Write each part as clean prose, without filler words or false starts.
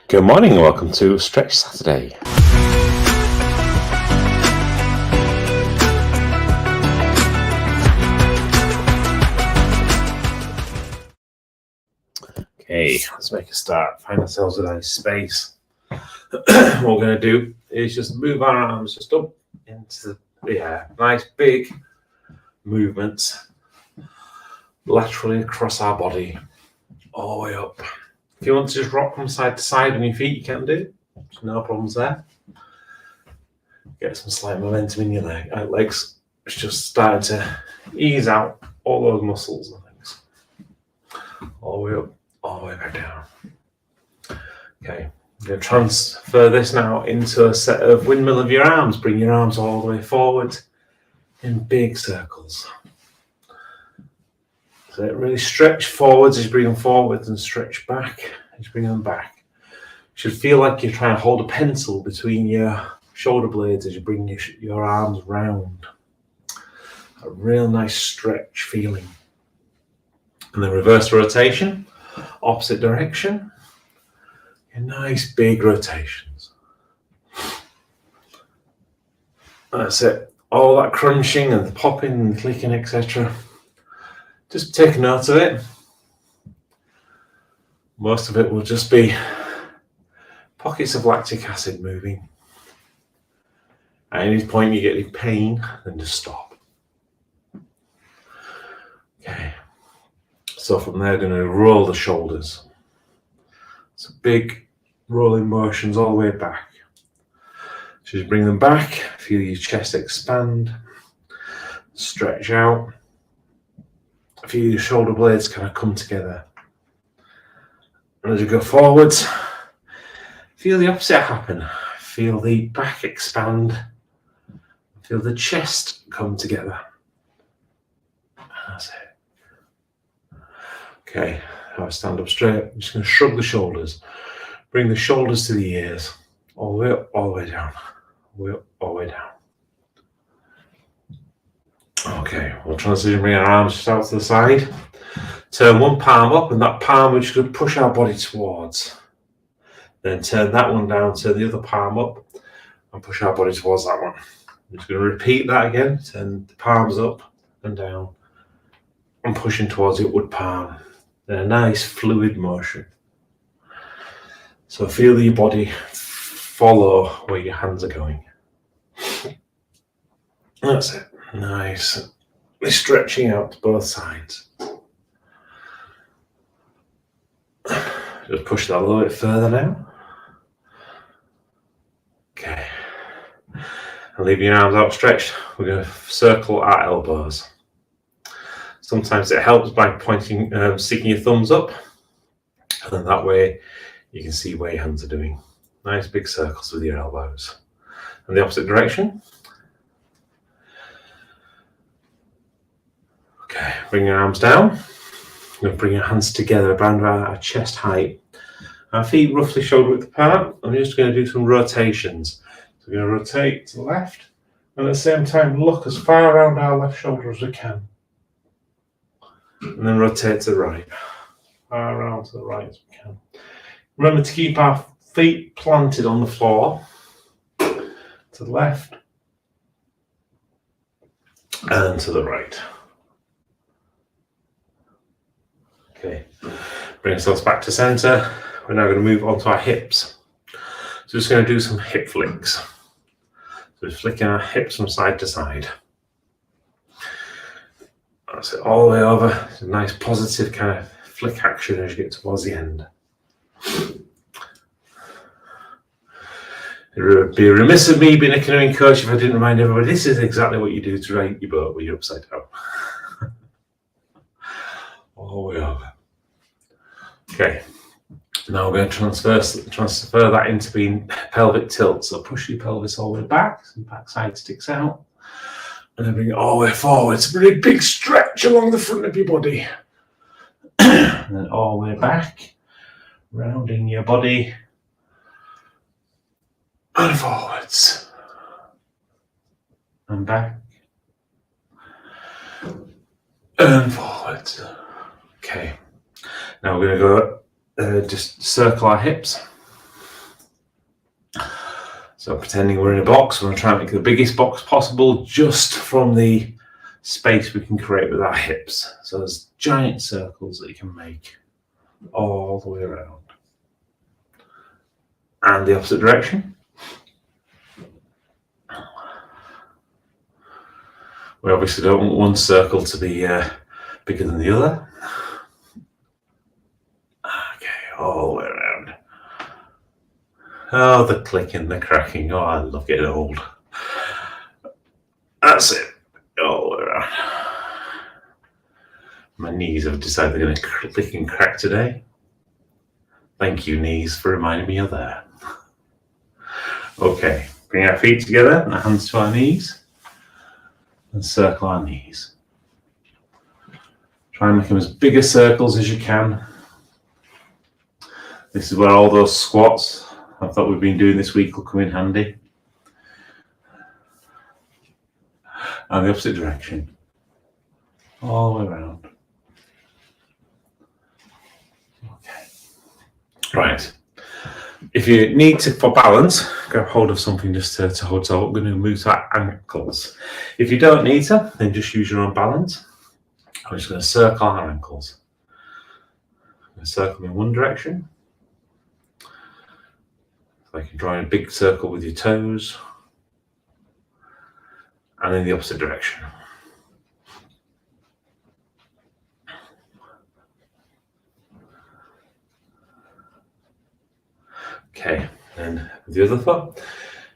Good morning and welcome to Stretch Saturday. Okay, let's make a start. Find ourselves a nice space. What we're going to do is just move our arms just up into the air. Nice big movements laterally across our body, all the way up. If you want to just rock from side to side on your feet, you can do. There's no problems there. Get some slight momentum in your legs. It's just starting to ease out all those muscles and things. All the way up, all the way back down. Okay, I'm going to transfer this now into a set of windmill of your arms. Bring your arms all the way forward in big circles. So really stretch forwards as you bring them forwards and stretch back as you bring them back. You should feel like you're trying to hold a pencil between your shoulder blades as you bring your arms round. A real nice stretch feeling. And then reverse rotation, opposite direction. And nice big rotations. That's it. All that crunching and the popping and clicking, etc. Just take note of it. Most of it will just be pockets of lactic acid moving. At any point you get any pain, then just stop. Okay. So from there, going to roll the shoulders. So big rolling motions all the way back. So just bring them back, feel your chest expand, stretch out. Feel your shoulder blades kind of come together. And as you go forwards, feel the opposite happen. Feel the back expand. Feel the chest come together. That's it. Okay, I'll stand up straight. I'm just going to shrug the shoulders. Bring the shoulders to the ears. All the way up, all the way down. All the way up, all the way down. Okay, we'll transition, bring our arms just out to the side. Turn one palm up, and that palm we're just going to push our body towards. Then turn that one down, turn the other palm up, and push our body towards that one. I'm just going to repeat that again. Turn the palms up and down, and pushing towards the upward palm. Then a nice fluid motion. So feel your body follow where your hands are going. That's it. Nice. We're stretching out to both sides. Just push that a little bit further now. Okay. And leave your arms outstretched. We're going to circle our elbows. Sometimes it helps by pointing, sticking your thumbs up. And then that way you can see where your hands are doing. Nice big circles with your elbows. And the opposite direction. Okay, bring your arms down. I'm going to bring your hands together around our chest height. Our feet roughly shoulder width apart. I'm just going to do some rotations. So we're going to rotate to the left and at the same time look as far around our left shoulder as we can. And then rotate to the right. Far around to the right as we can. Remember to keep our feet planted on the floor. To the left and to the right. Okay, bring ourselves back to center. We're now going to move on to our hips. So just going to do some hip flicks. So just flicking our hips from side to side. That's it, all the way over. It's a nice positive kind of flick action as you get towards the end. It would be remiss of me being a canoeing coach if I didn't remind everybody this is exactly what you do to right your boat when you're upside down. All the way over. Okay, now we're going to transfer that into being pelvic tilt. So push your pelvis all the way back, so the back side sticks out, and then bring it all the way forward. It's a really big stretch along the front of your body. And then all the way back, rounding your body, and forwards, and back, and forwards. Okay, now we're going to go just circle our hips. So pretending we're in a box, we're going to try and make the biggest box possible just from the space we can create with our hips. So there's giant circles that you can make all the way around. And the opposite direction. We obviously don't want one circle to be bigger than the other. Okay, all the way around. Oh, the clicking, the cracking. Oh, I love getting old. That's it. All the way around. My knees have decided they're going to click and crack today. Thank you, knees, for reminding me of that. Okay, bring our feet together, our hands to our knees, and circle our knees. Try and make them as big as circles as you can. This is where all those squats I thought we've been doing this week will come in handy. And the opposite direction. All the way around. Okay. Right. If you need to, for balance, grab hold of something just to hold yourself up. We're going to move to our ankles. If you don't need to, then just use your own balance. I'm just going to circle our ankles. I'm going to circle in one direction. So you can draw in a big circle with your toes. And in the opposite direction. Okay, and the other foot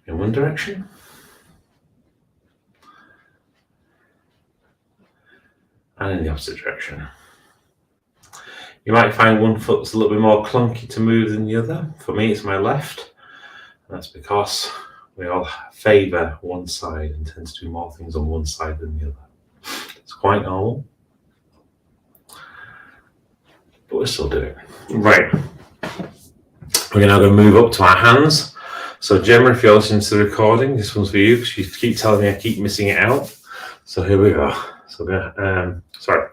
in one direction. And in the opposite direction. You might find one foot's a little bit more clunky to move than the other. For me, it's my left. And that's because we all favour one side and tend to do more things on one side than the other. It's quite normal. But we're still doing it. Right. We're now going to move up to our hands. So Gemma, if you're listening to the recording, this one's for you because you keep telling me I keep missing it out. So here we go. So we're going to,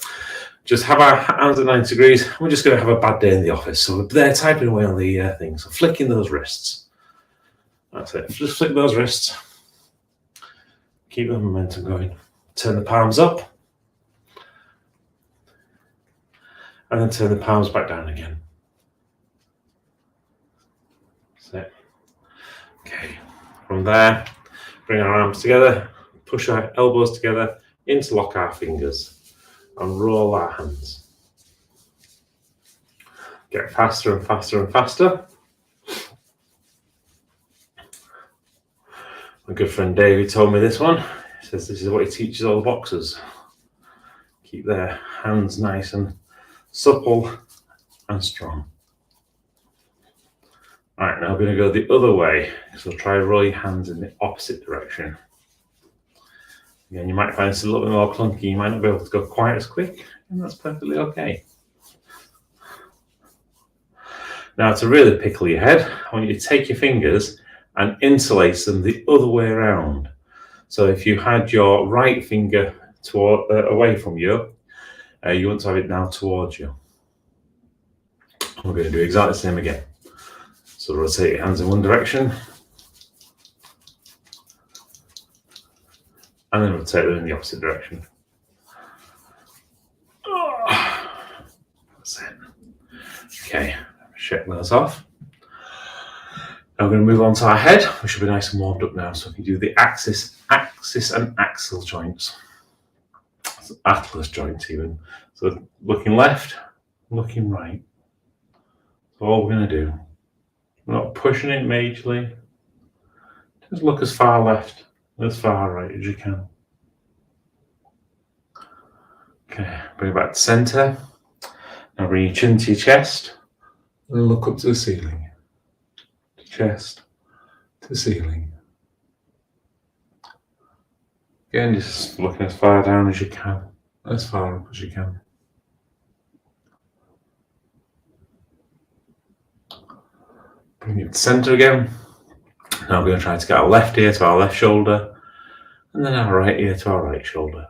just have our hands at 90 degrees. We're just going to have a bad day in the office. So we're there typing away on the thing. So flicking those wrists. That's it. Just flick those wrists. Keep the momentum going. Turn the palms up. And then turn the palms back down again. That's it. Okay. From there, bring our arms together. Push our elbows together. Interlock our fingers. And roll our hands. Get faster and faster and faster. My good friend Davey told me this one. He says this is what he teaches all the boxers. Keep their hands nice and supple and strong. All right, now we're going to go the other way. So try to roll your hands in the opposite direction. Again, you might find this a little bit more clunky. You might not be able to go quite as quick, and that's perfectly okay. Now, to really pickle your head, I want you to take your fingers and interlace them the other way around. So if you had your right finger away from you, you want to have it now towards you. We're going to do exactly the same again. So rotate your hands in one direction. And then rotate them in the opposite direction. That's it. Okay, shake those off. Now we're going to move on to our head. We should be nice and warmed up now, so we can do the axis and axial joints. So atlas joints even. So looking left, looking right. So all we're going to do, we're not pushing it majorly. Just look as far left, as far right as you can. Okay, bring it back to center. Now bring your chin to your chest and look up to the ceiling. Chest to ceiling. Again, just looking as far down as you can, as far up as you can. Bring it to the center again. Now we're going to try to get our left ear to our left shoulder, and then our right ear to our right shoulder.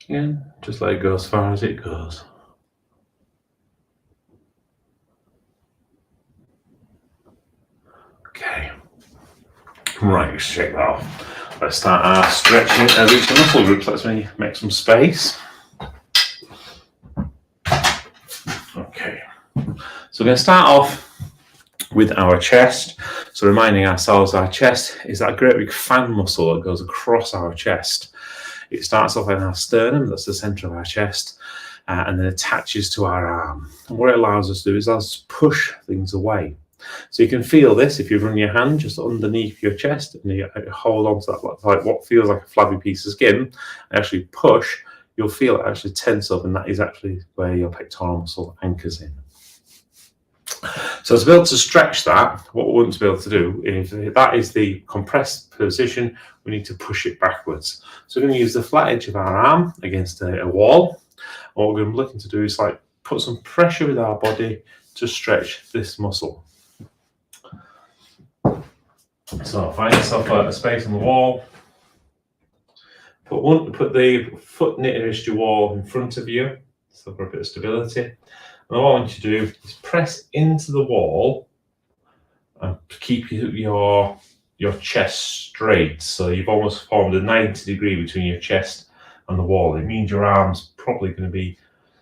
Again, just let it go as far as it goes. Okay. Right, let's check that off. Let's start our stretching of each of the muscle groups. Let's make some space. Okay, so we're going to start off with our chest. So reminding ourselves our chest is that great big fan muscle that goes across our chest. It starts off in our sternum, that's the center of our chest, and then attaches to our arm. And what it allows us to do is allows us to push things away. So you can feel this if you run your hand just underneath your chest and you hold on to that, like what feels like a flabby piece of skin, and actually push, you'll feel it actually tense up, and that is actually where your pectoral muscle anchors in. So to be able to stretch that, what we want to be able to do, if that is the compressed position, we need to push it backwards. So we're going to use the flat edge of our arm against a wall. What we're going to be looking to do is like put some pressure with our body to stretch this muscle. So find yourself a space on the wall. Put the foot nearest your wall in front of you, so for a bit of stability. And what I want you to do is press into the wall and keep your chest straight. So you've almost formed a 90 degree between your chest and the wall. It means your arm's probably going to be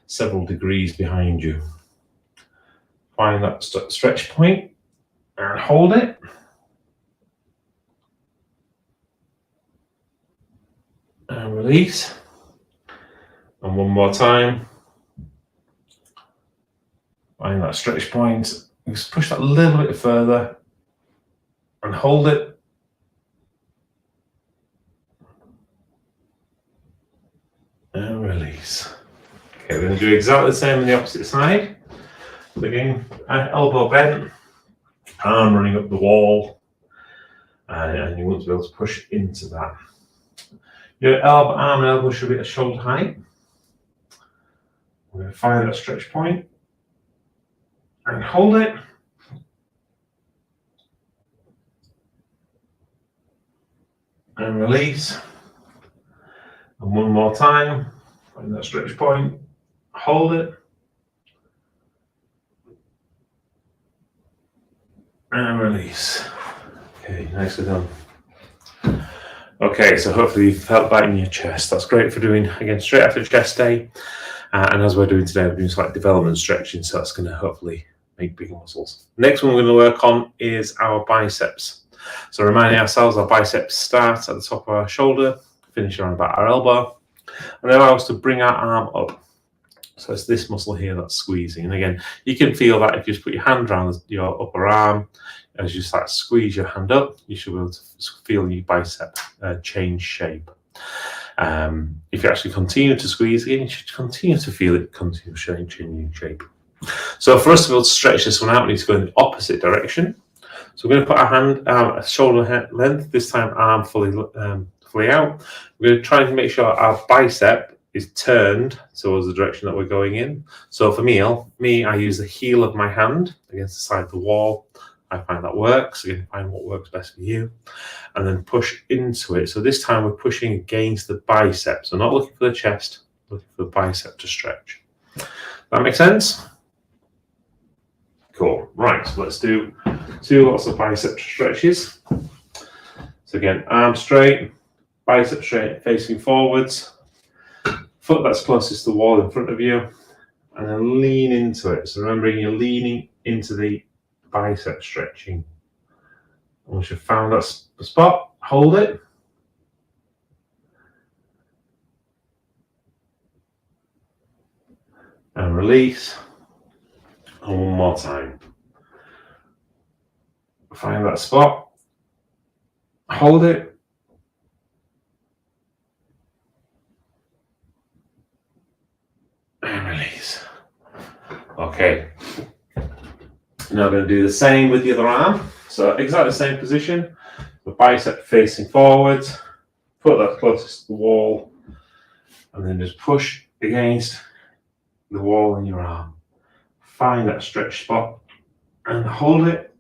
several degrees behind you. Find that stretch point and hold it. And release. And one more time. Find that stretch point. Just push that a little bit further and hold it. And release. Okay, we're going to do exactly the same on the opposite side. Again, elbow bent, arm running up the wall, and you want to be able to push into that. Your arm and elbow should be at shoulder height. We're going to find that stretch point and hold it. And release. And one more time, find that stretch point, hold it. And release. Okay, nicely done. Okay, so hopefully you've felt that in your chest. That's great for doing, again, straight after chest day. And as we're doing today, we're doing slight development stretching, so that's going to hopefully make bigger muscles. Next one we're going to work on is our biceps. So reminding ourselves, our biceps start at the top of our shoulder, finish around about our elbow, and allow us to bring our arm up. So it's this muscle here that's squeezing. And again, you can feel that if you just put your hand around your upper arm, as you start to squeeze your hand up, you should be able to feel your bicep change shape. If you actually continue to squeeze again, you should continue to feel it continue changing shape. So for us to be able to stretch this one out, we need to go in the opposite direction. So we're going to put our hand shoulder length, this time arm fully out. We're going to try and make sure our bicep is turned towards the direction that we're going in. So for me, I use the heel of my hand against the side of the wall. I find that works. Again, find what works best for you. And then push into it. So this time we're pushing against the bicep. So not looking for the chest, looking for the bicep to stretch. That makes sense? Cool. Right, so let's do lots of bicep stretches. So again, arm straight, bicep straight, facing forwards. Foot that's closest to the wall in front of you. And then lean into it. So remembering you're leaning into the bicep stretching. Once you've found that spot, hold it. And release. And one more time. Find that spot. Hold it. And release. Okay. Now I'm going to do the same with the other arm. So exactly the same position. The bicep facing forwards. Foot that's closest to the wall. And then just push against the wall in your arm. Find that stretch spot and hold it.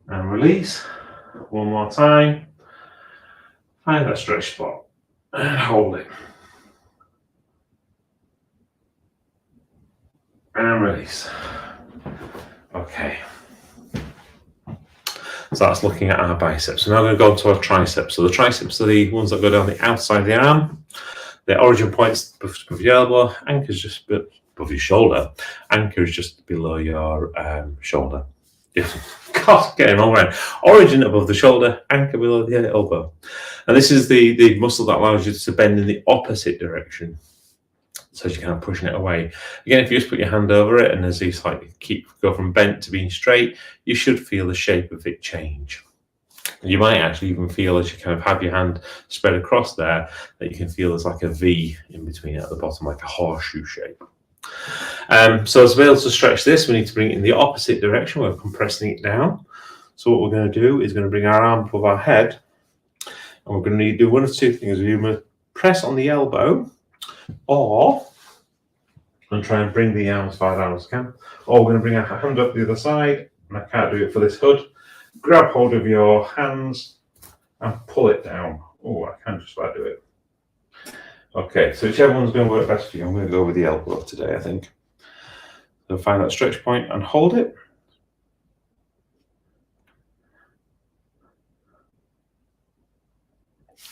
And release. One more time. Find that stretch spot and hold it. And release. So that's looking at our biceps. We're now going to go on to our triceps. So the triceps are the ones that go down the outside of the arm. The origin point's above your elbow, anchor's just above your shoulder. Anchor is just below your shoulder. God, getting all right. Origin above the shoulder, anchor below the elbow. And this is the muscle that allows you to bend in the opposite direction. So as you're kind of pushing it away. Again, if you just put your hand over it and as you slightly go from bent to being straight, you should feel the shape of it change. You might actually even feel as you kind of have your hand spread across there that you can feel there's like a V in between it at the bottom, like a horseshoe shape. So to be able to stretch this, we need to bring it in the opposite direction. We're compressing it down. So what we're going to do is going to bring our arm above our head, and we're going to need to do one of two things. We're going to press on the elbow, or and try and bring the arm as far down as I can, or we're going to bring our hand up the other side, and I can't do it for this hood. Grab hold of your hands and pull it down. Oh, I can just about do it. Okay, so whichever one's going to work best for you, I'm going to go with the elbow today, I think. So find that stretch point and hold it.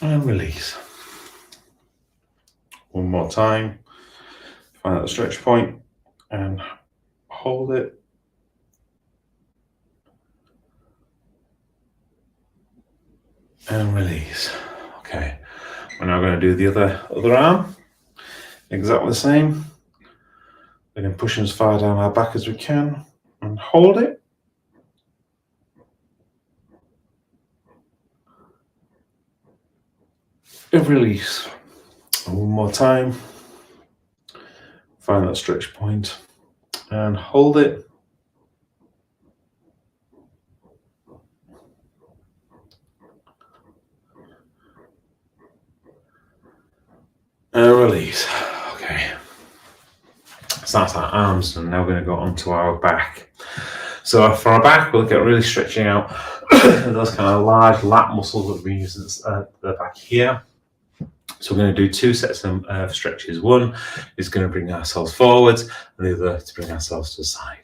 And release. One more time. Find that stretch point and hold it. And release. Okay, we're now going to do the other arm. Exactly the same. We're going to push as far down our back as we can and hold it. And release. And one more time. Find that stretch point and hold it. And release. Okay. So that's our arms, and now we're going to go onto our back. So for our back, we'll look at really stretching out those kind of large lat muscles that we use at the back here. So we're going to do two sets of stretches. One is going to bring ourselves forwards, and the other to bring ourselves to the side.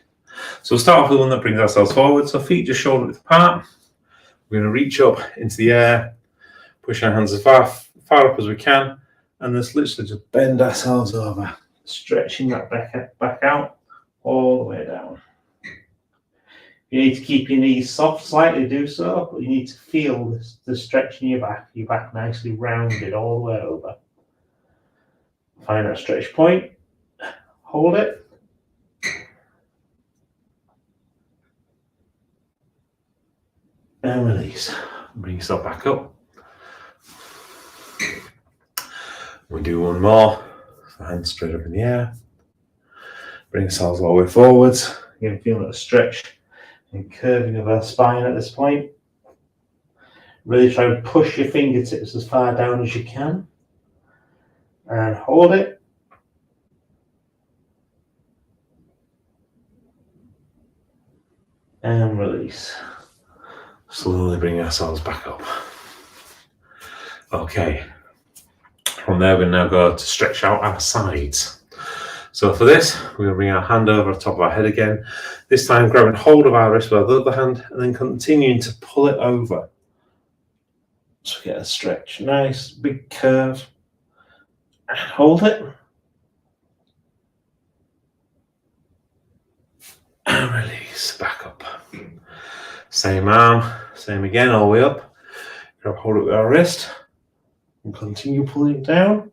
So we'll start off with the one that brings ourselves forward. So feet just shoulder width apart. We're going to reach up into the air, push our hands as far up as we can, and just literally just bend ourselves over, stretching that back out all the way down. You need to keep your knees soft slightly, do so, but you need to feel the stretch in your back nicely rounded all the way over. Find that stretch point, hold it. And release. Bring yourself back up. We do one more. Hands straight up in the air. Bring ourselves all the way forwards. You're going to feel that stretch and curving of our spine at this point. Really try and push your fingertips as far down as you can. And hold it. And release. Slowly bring ourselves back up. Okay. From there, we now go to stretch out our sides. So for this, we're going to bring our hand over the top of our head again. This time, grabbing hold of our wrist with the other hand, and then continuing to pull it over. So get a stretch, nice big curve, and hold it. And release, back up. Same arm, same again, all the way up. Grab hold of our wrist. And continue pulling it down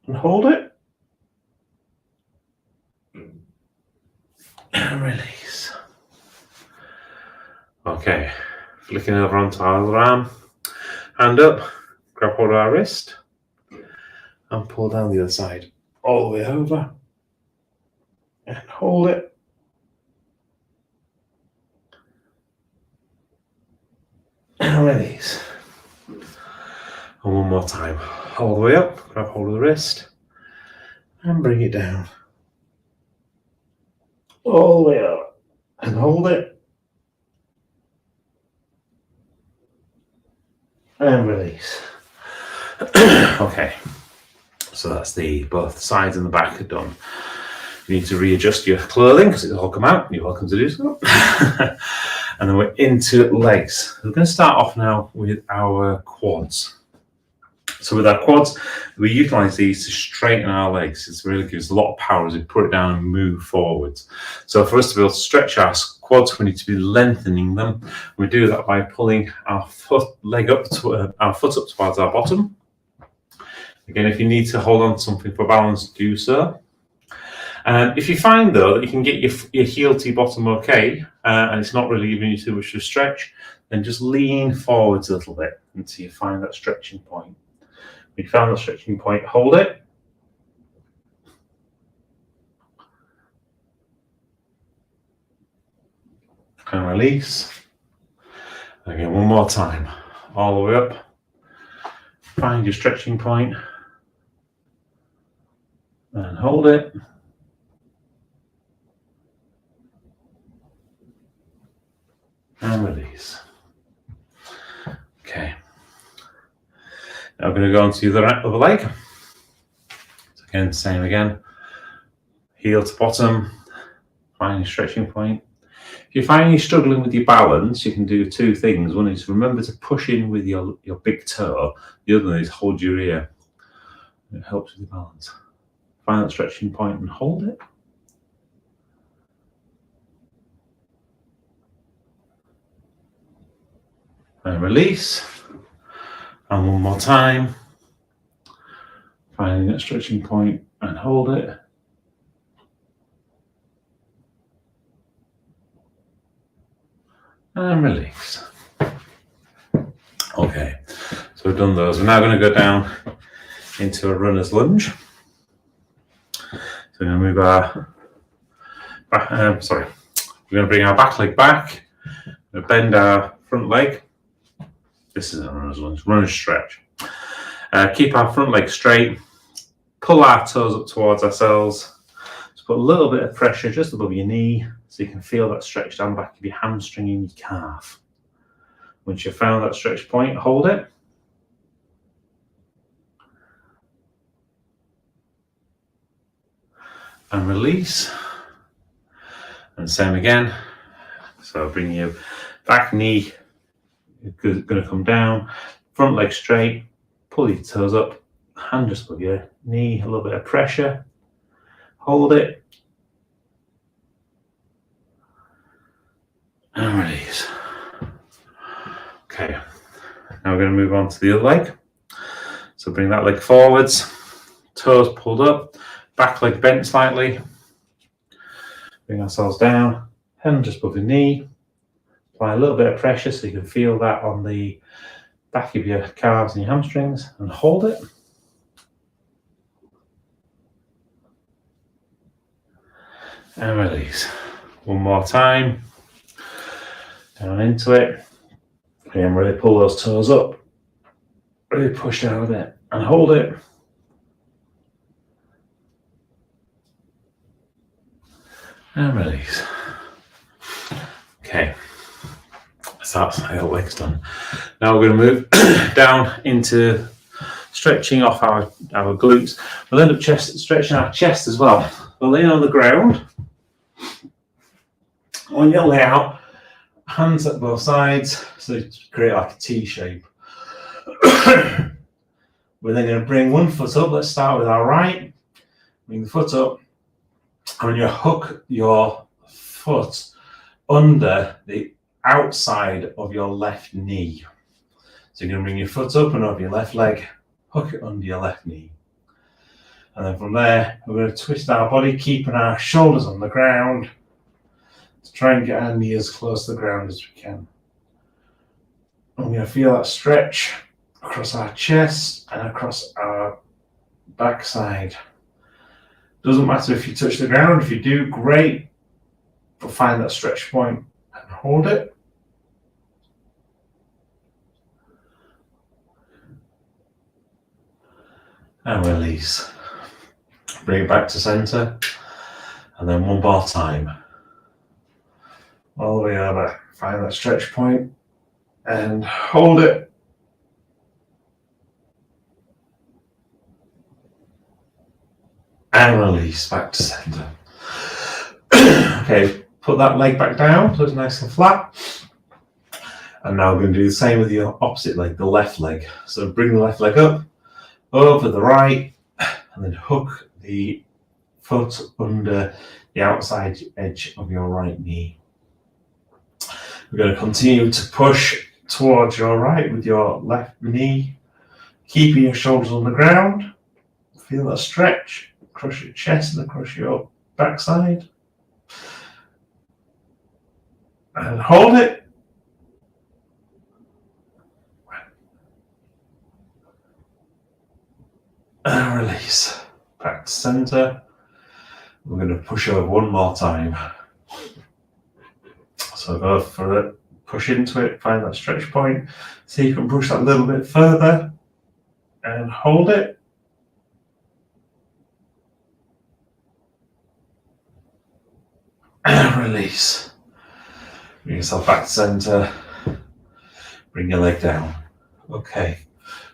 and hold it. And release. Okay, flicking over onto our other arm. Hand up, grab hold of our wrist and pull down the other side all the way over. And hold it. And release. And one more time. All the way up, grab hold of the wrist and bring it down. All the way up and hold it. And release. Okay, so that's both sides and the back are done. You need to readjust your clothing because it'll all come out. You're welcome to do so. And then we're into legs. We're going to start off now with our quads. So with our quads, we utilize these to straighten our legs. It really gives a lot of power as we put it down and move forwards. So for us to be able to stretch our quads, we need to be lengthening them. We do that by pulling our foot up towards our bottom. Again, if you need to hold on to something for balance, do so. If you find though that you can get your heel to your bottom okay, and it's not really giving you too much to stretch, then just lean forwards a little bit until you find that stretching point. When you found the stretching point, hold it. And release. Again, one more time. All the way up. Find your stretching point. And hold it. And release. Okay. Now we're going to go on to the other leg. So again, same again. Heel to bottom. Find your stretching point. If you find you're struggling with your balance, you can do two things. One is remember to push in with your big toe. The other one is hold your ear. It helps with your balance. Find that stretching point and hold it. And release. And one more time. Finding that stretching point and hold it. And release. Okay, so we've done those. We're now going to go down into a runner's lunge. So we're going to move our we're going to bring our back leg back. We're going to bend our front leg. This is a runner's lunge, runner's stretch. Keep our front leg straight. Pull our toes up towards ourselves. Just put a little bit of pressure just above your knee so you can feel that stretch down the back of your hamstring and your calf. Once you've found that stretch point, hold it. And release. And same again. So bring your back knee, going to come down, front leg straight, pull your toes up, hand just above your knee, a little bit of pressure, hold it, and release. Okay, now we're going to move on to the other leg. So bring that leg forwards, toes pulled up, back leg bent slightly, bring ourselves down, hand just above the knee, apply a little bit of pressure so you can feel that on the back of your calves and your hamstrings, and hold it. And release. One more time. Down into it. And really pull those toes up. Really push down a bit and hold it. And release. Okay. So that's our legs done. Now we're going to move down into stretching off our glutes. We'll end up stretching our chest as well. We'll lay on the ground. On your layout, hands at both sides, so to create like a T shape. We're then going to bring one foot up. Let's start with our right. Bring the foot up, and you hook your foot under the outside of your left knee. So you're going to bring your foot up and over your left leg, hook it under your left knee. And then from there, we're going to twist our body, keeping our shoulders on the ground, to try and get our knee as close to the ground as we can. And we're going to feel that stretch across our chest and across our backside. Doesn't matter if you touch the ground. If you do, great. But find that stretch point and hold it. And release. Bring it back to center. And then one more time. All the way over. Find that stretch point and hold it. And release back to center. Okay, put that leg back down so it's nice and flat. And now we're going to do the same with your opposite leg, the left leg. So bring the left leg up, over the right, and then hook the foot under the outside edge of your right knee. We're going to continue to push towards your right with your left knee, keeping your shoulders on the ground. Feel that stretch across your chest and across your backside. And hold it. And release. Back to center. We're going to push over one more time. So go for it. Push into it. Find that stretch point. See if you can push that a little bit further. And hold it. And release. Bring yourself back to center. Bring your leg down. Okay.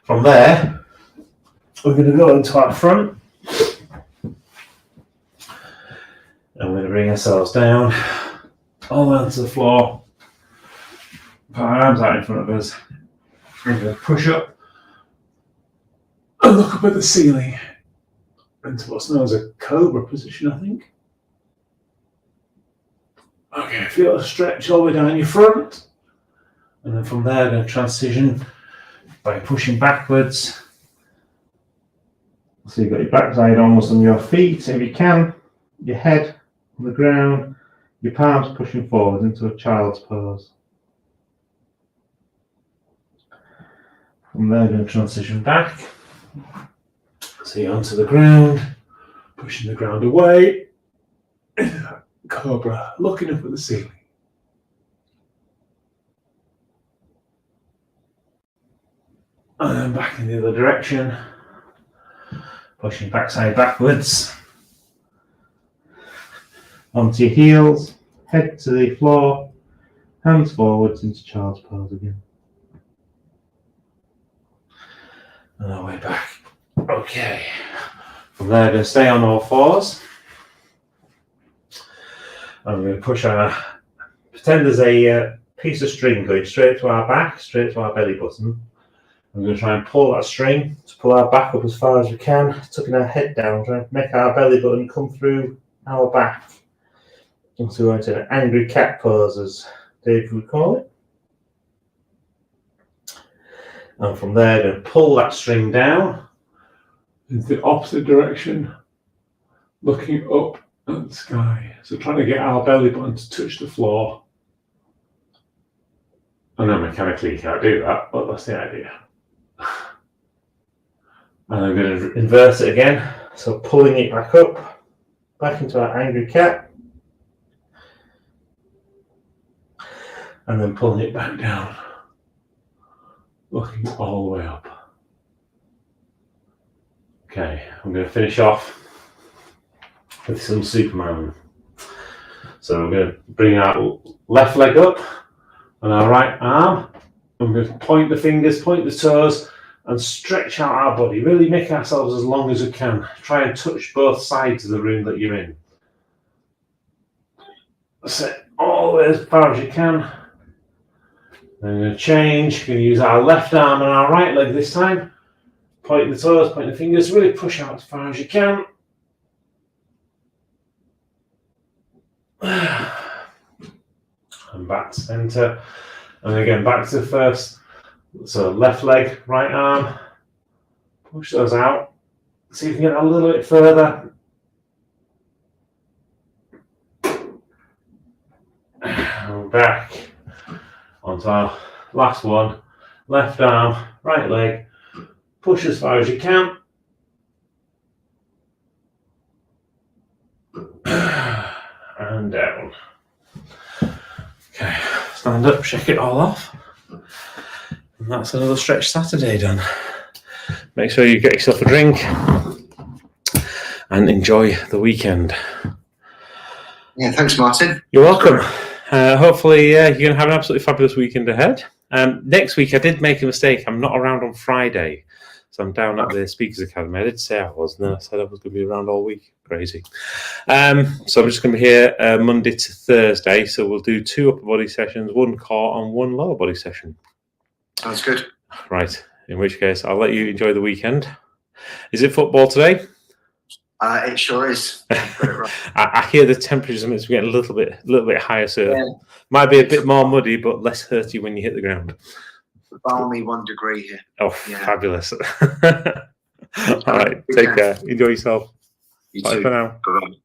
From there, we're going to go into our front. And we're going to bring ourselves down all the way onto the floor. Put our arms out in front of us. We're going to push up and look up at the ceiling into what's known as a cobra position, I think. Okay, feel a stretch all the way down your front. And then from there, we're going to transition by pushing backwards. So you've got your backside almost on your feet, if you can. Your head on the ground, your palms pushing forward into a child's pose. From there, going to transition back. So you're onto the ground, pushing the ground away. Cobra, looking up at the ceiling. And then back in the other direction, pushing backside backwards. Onto your heels, head to the floor, hands forwards into child's pose again. And our way back. Okay. From there, we're going to stay on all fours. And we're going to push pretend there's a piece of string going straight to our back, straight to our belly button. I'm going to try and pull that string to pull our back up as far as we can, tucking our head down, trying to make our belly button come through our back. And so we're into an angry cat pose, as Dave would call it. And from there, we're going to pull that string down into the opposite direction, looking up at the sky. So trying to get our belly button to touch the floor. I know mechanically you can't do that, but that's the idea. And I'm going to inverse it again. So pulling it back up, back into our angry cat. And then pulling it back down, looking all the way up. Okay, I'm going to finish off with some Superman. So we're going to bring our left leg up and our right arm. I'm going to point the fingers, point the toes, and stretch out our body. Really make ourselves as long as we can. Try and touch both sides of the room that you're in. Set all the way as far as you can. Then we're going to change. We're going to use our left arm and our right leg this time. Point the toes, point the fingers. Really push out as far as you can. And back to center. And again, back to the first. So left leg, right arm. Push those out. See if you can get a little bit further. And back. Onto our last one, left arm, right leg, push as far as you can. And down. Okay, stand up, shake it all off. And that's another Stretch Saturday done. Make sure you get yourself a drink and enjoy the weekend. Yeah, thanks, Martin. You're welcome. Hopefully, you're going to have an absolutely fabulous weekend ahead. Next week, I did make a mistake. I'm not around on Friday. So I'm down at the Speakers Academy. I did say I was, and then I said I was going to be around all week. crazy. So I'm just going to be here Monday to Thursday. So we'll do 2 upper body sessions, 1 core and 1 lower body session. Sounds good. Right. In which case, I'll let you enjoy the weekend. Is it football today? It sure is. Got it right. I hear the temperatures are getting a little bit higher, so might be a bit more muddy, but less hurty when you hit the ground. Balmy 1 degree here. Oh, fabulous! All right, take care. Enjoy yourself. You Bye too. for now. Bye-bye.